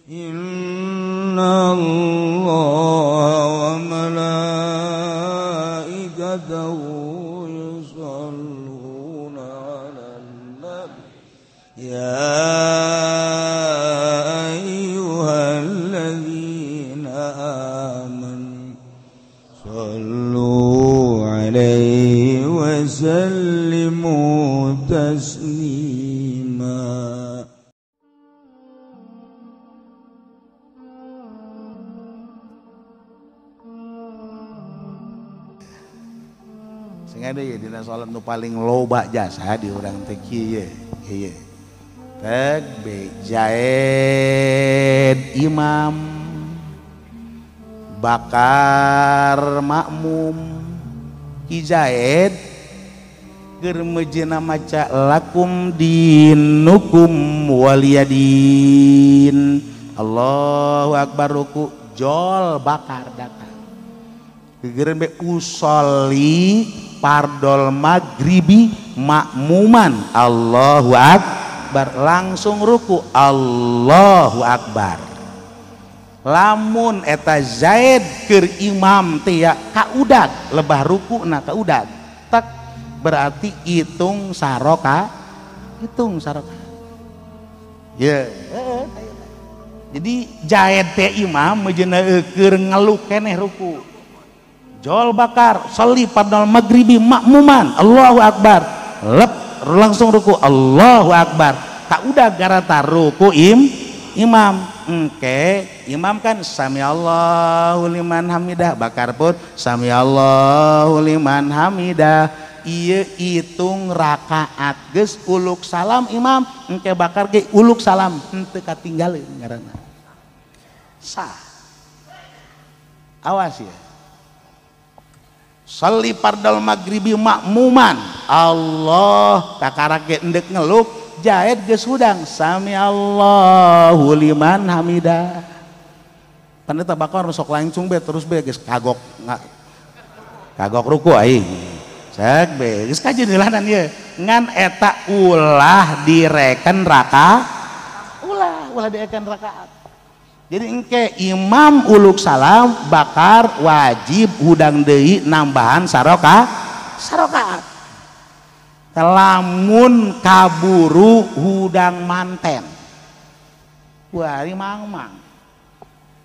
Innallaha wa malaikatahu yusholluna 'alan nabi ya ayyuhalladzina amanu shollu 'alaihi wa sallimu taslima. Ada ya dina salat nu paling loba jasa di urang teh kieu ye. Teg bejaed imam bakar makmum kijaed keur mejeuna maca lakum dinukum waliyadin. Allahu akbar ruku jol bakar datang. Gegereun be usolli pardol magribi makmuman Allahu akbar langsung ruku Allahu akbar. Lamun eta zaid keur imam teh ya kaudag lebah ruku na kaudag tak berarti hitung saroka ya jadi zaid teh imam mejeuna keur ngeluk keneh ruku jol bakar sholli pardal maghribi makmuman Allahu akbar lep langsung ruku Allahu akbar tak udah garata ruku imam engke imam kan sami Allahu liman hamidah bakar pun sami Allahu liman hamidah ieu hitung rakaat geus uluk salam imam engke bakar ge uluk salam henteu katinggalin ngaranna sah awas ya. Sholli pardal maghribi makmuman Allah kakarake endek ngeluk jaed geus hudang sami Allahu liman hamidah pande teh bakar sok langsung be terus be geus kagok ruku aing cek be geus kajeun heulanan ieu ngan eta ulah direken ulah direken rakaat. Jadi engke imam uluk salam bakar wajib hudang deui nambahan sarokaat. Lamun kaburu hudang manten. Wah, ini mang-mang.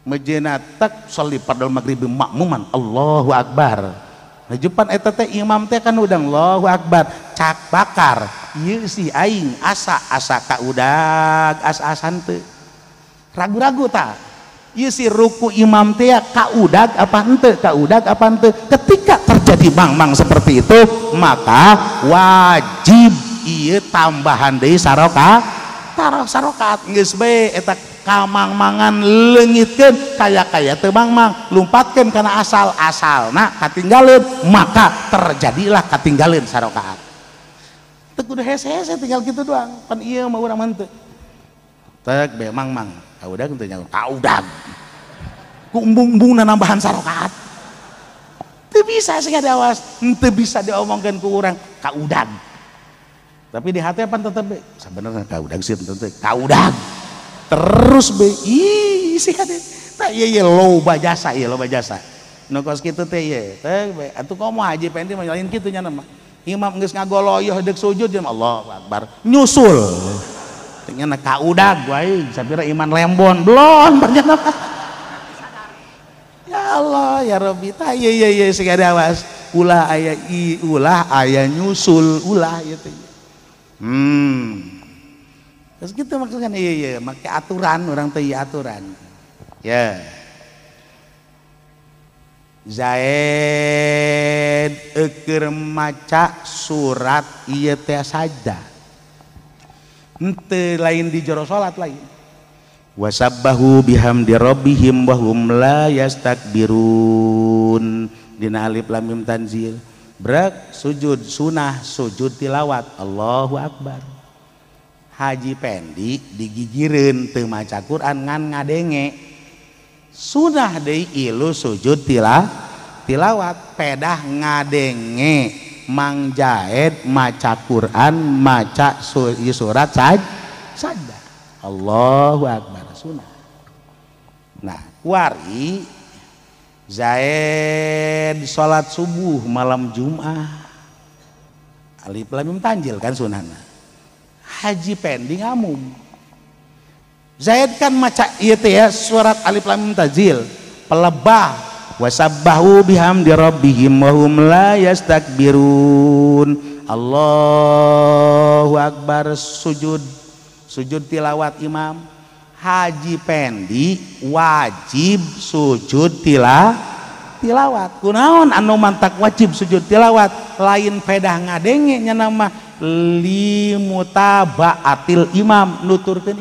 Mejeuna tek sholli pardal maghribi makmuman Allahu akbar. Najupan eta teh imam teh kan hudang Allahu akbar cak bakar. Ieu si aing asa kaudag as-asan teu. Ragu-ragu tak ieu si ruku imam teh kaudag apa henteu ketika terjadi mang-mang seperti itu maka wajib ieu tambahan deui sarokaat geus bae eta kamang-mangan leungitkeun kaya teu mang-mang lumpatkeun kana asal-asalna katinggaleun maka terjadilah katinggaleun sarokaat teu kudu hese-hese tinggal kitu doang pan ieu mah urang mah henteu teg be mang-mang kaudag teu nyaho kaudag ku embung-embungna nambahan sarokaat teu bisa sing awas teu bisa diomongkeun ku urang kaudag tapi di hati apa tetep be sabenerna kaudag sih teu kaudag terus be ih sih hade tah ieu loba jasa nu kos kitu teh ieu teh be atuh komo haji pendi mah lain kitu nya mah imam geus ngagoloyoh deuk sujud jeung Allahu akbar nyusul ternyata kaudag wae sapira iman lembon belum ternyata ya Allah ya Rabbi tah ieu sing ada awas ulah aya nyusul ulah ieu teh terus kitu maksudna ieu make aturan urang teh aturan ya Zaid keur maca surat ieu teh sajdah ente lain di jero salat lain wasabbahu bihamdi rabbihim wa hum la yastakbirun dina alif lam mim tanzil brak sujud sunah sujud tilawat Allahu akbar haji pendi digigireun teu maca Quran ngan ngadenge sunah deui ilu sujud tilawat pedah ngadenge Mang Jaed maca Quran maca surat sajdah Allahu akbar sunah Nah kuari Zaid sholat subuh malam Jum'ah alif lam mim tanjil kan sunahna. Haji pending ngamum. Zaid kan maca ieu teh ya surat alif lam mim tanjil pelebah wasabbahu bihamdi rabbihim wa hum la yastakbirun. Allahu akbar sujud tilawat imam. Haji pendi wajib sujud tilawat. Kunaon anu mantak wajib sujud tilawat lain pedah ngadenge nya nama limutabaatil imam nuturkeun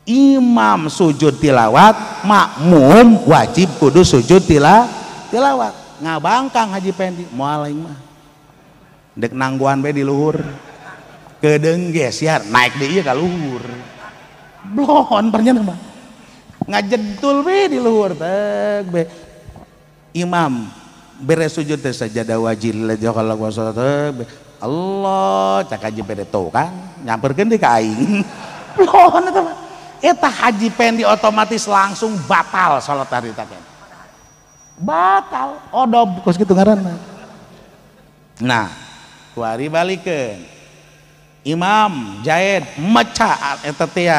imam sujud tilawat makmum wajib kudu sujud tilawat. Ngabangkang haji pendi moal aing mah dek nangguan bae di luhur kedeung geus ya naik deui ka luhur blon pernyana mah ngajedul be di luhur teg be imam beres sujud teh sajadah wajib kalau salat teg Allah cak haji pede tuh kan nyamperkeun di ka aing blon eta haji pendi otomatis langsung batal salat hari teh batal odob kos kitu ngaranna. Nah kuari balikeun Imam Zaid maca eta teh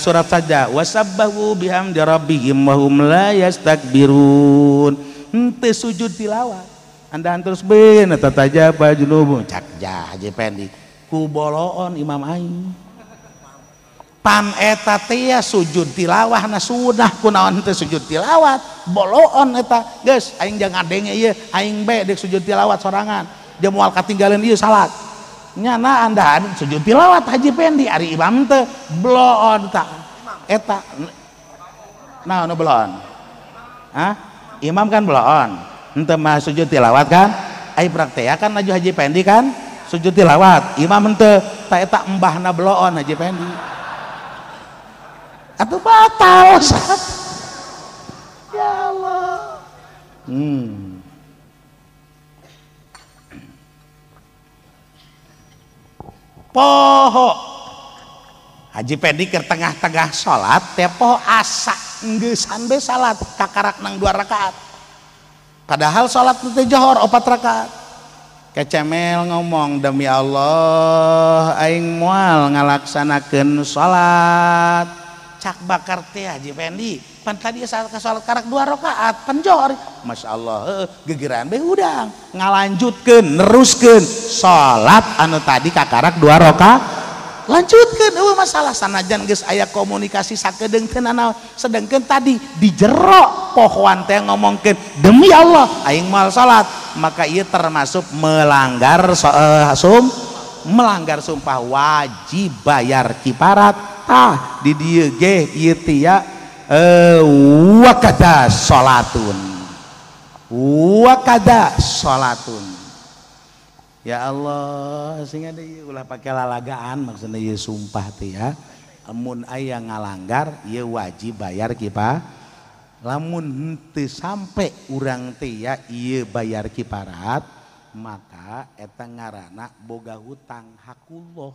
surat saja wasabbahu bihamdi rabbihim wa hum la yastakbirun henteu sujud tilawat andahan terus beun eta tajaba junubun cak haji pendi ku boloon imam aing pan eta teh sujud tilawahna sunah kunaon teh sujud tilawat boloon eta geus aing jang ngadenge ieu aing be dek sujud tilawat sorangan dia moal katinggalan ieu salat nyana andahan sujud tilawat haji pendi ari imam teh bloon ta eta naon nu bloon imam kan bloon henteu mah sujud tilawat kan ai praktek kan maju haji pendi kan sujud tilawat imam henteu ta eta embahna bloon haji pendi atuh batal ya Allah. Poho haji pendi ke tengah-tengah sholat teh poho asa ngeusan be salat kakarak nang 2 rakaat padahal sholat teh johor 4 rakaat kecemel ngomong demi Allah aing moal ngalaksanakeun sholat cak bakar teh haji pendi pan tadi salat karak 2 rakaat pan johor Masya Allah gegeran be udang ngalanjutkeun neruskeun salat anu tadi kakarak 2 rakaat lanjutkeun eueuh masalah sanajan geus aya komunikasi sakedeung teh nanaon sedengkeun tadi di jero pohoan teh ngomongkeun demi Allah aing moal salat maka ieu termasuk melanggar melanggar sumpah wajib bayar kiparat di dieu ge ieu tia wakada salatun ya Allah sing ada ieu ulah pake lalagaan maksudna ieu sumpah teh ya mun aya ngalanggar ieu wajib bayar kiparat lamun henteu sampe urang teh ya ieu bayar kiparat maka eta ngaranna boga hutang hakullah